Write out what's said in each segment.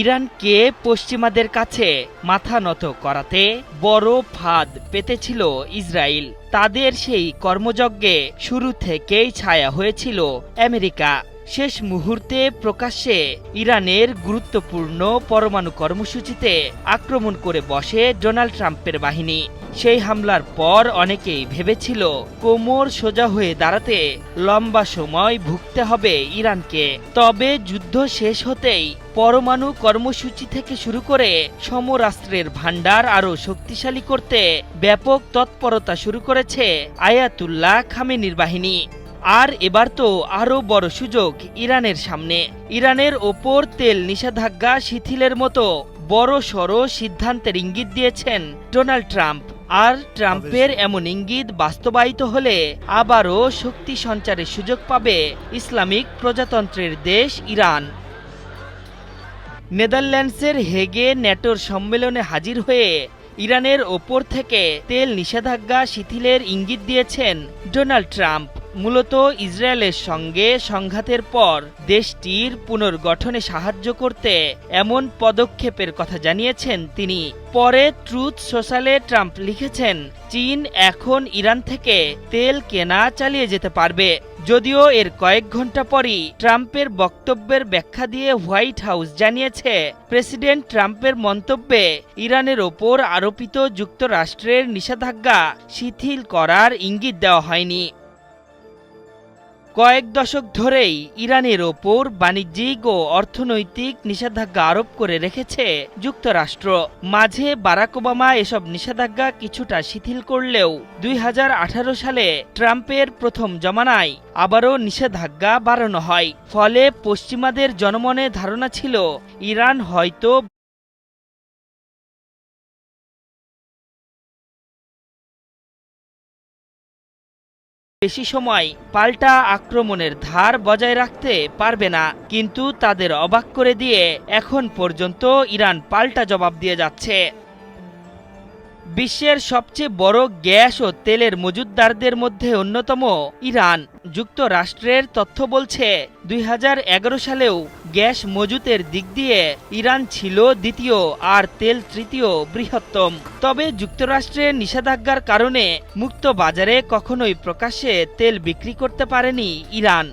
ইরানকে পশ্চিমাদের কাছে মাথা নত করাতে বড় ফাঁদ পেতেছিল ইসরায়েল। তাদের সেই কর্মযজ্ঞে শুরু থেকেই ছায়া হয়েছিল আমেরিকা। শেষ মুহূর্তে প্রকাশ্যে ইরানের গুরুত্বপূর্ণ পরমাণু কর্মসূচিতে আক্রমণ করে বসে ডোনাল্ড ট্রাম্পের বাহিনী। সেই হামলার পর অনেকেই ভেবেছিল কোমর সোজা হয়ে দাঁড়াতে লম্বা সময় ভুগতে হবে ইরানকে। তবে যুদ্ধ শেষ হতেই পরমাণু কর্মসূচি থেকে শুরু করে সমরাস্ত্রের ভান্ডার আরও শক্তিশালী করতে ব্যাপক তৎপরতা শুরু করেছে আয়াতুল্লাহ খামেনির বাহিনী। আর এবার তো আরও বড় সুযোগ ইরানের সামনে। ইরানের ওপর তেল নিষেধাজ্ঞা শিথিলের মতো বড় সড় সিদ্ধান্তের ইঙ্গিত দিয়েছেন ডোনাল্ড ট্রাম্প। আর ট্রাম্পের এমন ইঙ্গিত বাস্তবায়িত হলে আবারও শক্তি সঞ্চারের সুযোগ পাবে ইসলামিক প্রজাতন্ত্রের দেশ ইরান। নেদারল্যান্ডসের হেগে ন্যাটোর সম্মেলনে হাজির হয়ে ইরানের ওপর থেকে তেল নিষেধাজ্ঞা শিথিলের ইঙ্গিত দিয়েছেন ডোনাল্ড ট্রাম্প। মূলত ইসরায়েলের সঙ্গে সংঘাতের পর দেশটির পুনর্গঠনে সাহায্য করতে এমন পদক্ষেপের কথা জানিয়েছেন তিনি। পরে ট্রুথ সোশ্যালে ট্রাম্প লিখেছেন, চীন এখন ইরান থেকে তেল কেনা চালিয়ে যেতে পারবে। যদিও এর কয়েক ঘন্টা পরই ট্রাম্পের বক্তব্যের ব্যাখ্যা দিয়ে হোয়াইট হাউস জানিয়েছে, প্রেসিডেন্ট ট্রাম্পের মন্তব্যে ইরানের ওপর আরোপিত যুক্তরাষ্ট্রের নিষেধাজ্ঞা শিথিল করার ইঙ্গিত দেওয়া হয়নি। কয়েক দশক ধরেই ইরানের ওপর বাণিজ্যিক ও অর্থনৈতিক নিষেধাজ্ঞা আরোপ করে রেখেছে যুক্তরাষ্ট্র। মাঝে বারাক ওবামা এসব নিষেধাজ্ঞা কিছুটা শিথিল করলেও 2018 সালে ট্রাম্পের প্রথম জমানায় আবারও নিষেধাজ্ঞা বাড়ানো হয়। ফলে পশ্চিমাদের জনমনে ধারণা ছিল ইরান হয়তো বেশি সময় পাল্টা আক্রমণের ধার বজায় রাখতে পারবে না। কিন্তু তাদের অবাক করে দিয়ে এখন পর্যন্ত ইরান পাল্টা জবাব দিয়ে যাচ্ছে। বিশ্বের সবচেয়ে বড় গ্যাস ও তেলের মজুতদারদের মধ্যে অন্যতম ইরান। যুক্তরাষ্ট্রের তথ্য বলছে 2011 সালেও গ্যাস মজুতের দিক দিয়ে ইরান ছিল দ্বিতীয় আর তেল তৃতীয় বৃহত্তম। তবে যুক্তরাষ্ট্রের নিষেধাজ্ঞার কারণে মুক্ত বাজারে কখনোই প্রকাশ্যে তেল বিক্রি করতে পারেনি ইরান।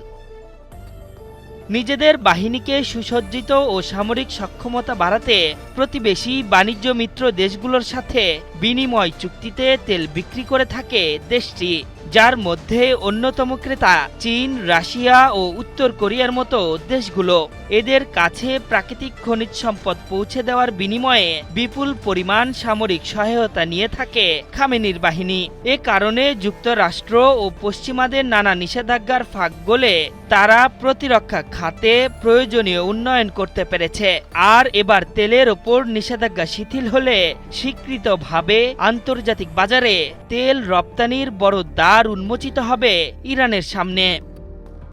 নিজেদের বাহিনীকে সুসজ্জিত ও সামরিক সক্ষমতা বাড়াতে প্রতিবেশী বাণিজ্য মিত্র দেশগুলোর সাথে বিনিময় চুক্তিতে তেল বিক্রি করে থাকে দেশটি, যার মধ্যে অন্যতম ক্রেতা চীন, রাশিয়া ও উত্তর কোরিয়ার মতো দেশগুলো। এদের কাছে প্রাকৃতিক খনিজ সম্পদ পৌঁছে দেওয়ার বিনিময়ে বিপুল পরিমাণ সামরিক সহায়তা নিয়ে থাকে খামেনির বাহিনী। এ কারণে যুক্তরাষ্ট্র ও পশ্চিমাদের নানা নিষেধাজ্ঞার ফাঁক গলে তারা প্রতিরক্ষা খাতে প্রয়োজনীয় উন্নয়ন করতে পেরেছে। আর এবার তেলের ওপর নিষেধাজ্ঞা শিথিল হলে স্বীকৃতভাবে আন্তর্জাতিক বাজারে তেল রপ্তানির বড় দ্বার উন্মোচিত হবে ইরানের সামনে।